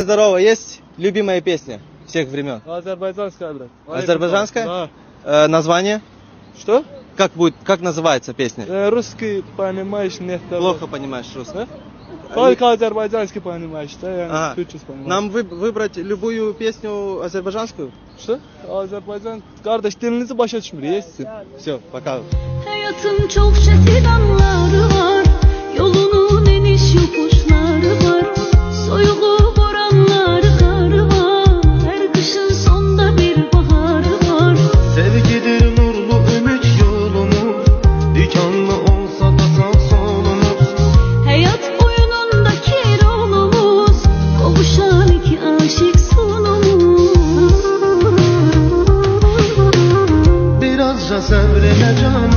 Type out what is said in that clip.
Здорово, есть любимая песня всех времен? Азербайджанская, брат. Азербайджанская? Да. Название? Что? Как называется песня? Русский понимаешь, нет. Плохо понимаешь русский. Только азербайджанский понимаешь, да? Я Ага. türkçe понимаю. Нам выбрать любую песню азербайджанскую? Что? Azerbaycan. Kardeş dilinizi başa düşmür, yesin. Все, пока. Hayatın çok çetin anları var. Yolunun eniş yokuşları var. Soyulu boranları karı var. Her kışın sonda bir baharı var. Sevgidir nurlu ümit yolumuz, dikenli olsa da sağ solumuz. Hayat oyunundaki rolumuz. Kavuşan iki aşık sonumuz. Birazca sabrine canım.